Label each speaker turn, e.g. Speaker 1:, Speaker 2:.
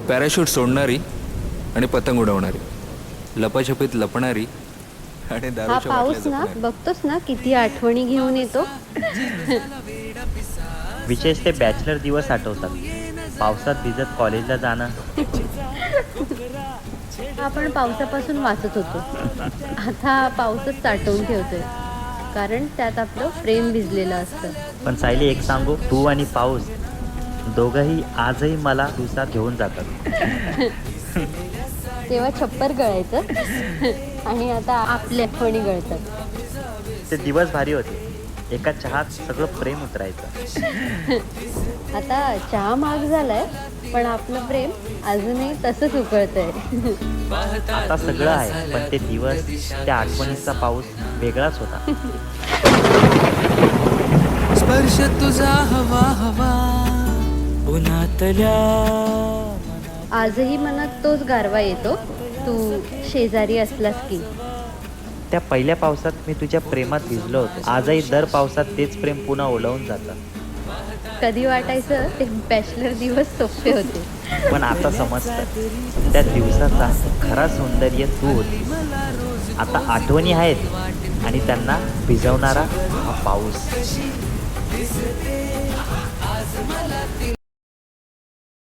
Speaker 1: Parachute सोडणारी आणि पतंग उडवणारी, लपाछपीत लपणारी आणि
Speaker 2: हा
Speaker 1: दारूच्या
Speaker 2: पाऊस
Speaker 1: बाटल्या
Speaker 2: ना
Speaker 1: जपणारी.
Speaker 2: बघतोस ना किती आठवणी घेऊन येतो.
Speaker 3: विशेष ते बॅचलर दिवस आठवतात. पावसात भिजत कॉलेजला जाणं.
Speaker 2: आपण पावसापासून वाचत होतो, आता पाऊसच साठवून ठेवतोय, कारण त्यात आपलं प्रेम भिजलेलं असतं.
Speaker 3: पण सायली, एक सांगू, तू आणि पाऊस दोघंही आजही मला दिवसात घेऊन जातात.
Speaker 2: तेव्हा छप्पर गळायचं आणि आता आपल्या आठवणी गळतात.
Speaker 3: ते दिवस भारी होते. एका चहात सगळं प्रेम उतरायचं.
Speaker 2: आता चहा महाग झालाय, पण आपलं प्रेम अजूनही तसंच उकळतंय.
Speaker 3: आता सगळं आहे, पण ते दिवस, त्या आठवणीचा पाऊस वेगळाच होता.
Speaker 4: स्पर्श तुझा हवा हवा उन्हातल्या
Speaker 2: आजही मनात तोच गारवा येतो, तू शेजारी असलास की.
Speaker 3: त्या पहिल्या पावसात मी तुझ्या प्रेमात भिजलो होतो. आजही दर पावसात तेच प्रेम पुन्हा ओलावून जातं.
Speaker 2: कधी वाटायचं ते बॅचलर दिवस सोपे होते,
Speaker 3: पण आता समजतं, त्या दिवसाचा खरा सौंदर्य तू होती. आता आठवणी आहेत आणि त्यांना भिजवणारा हा पाऊस.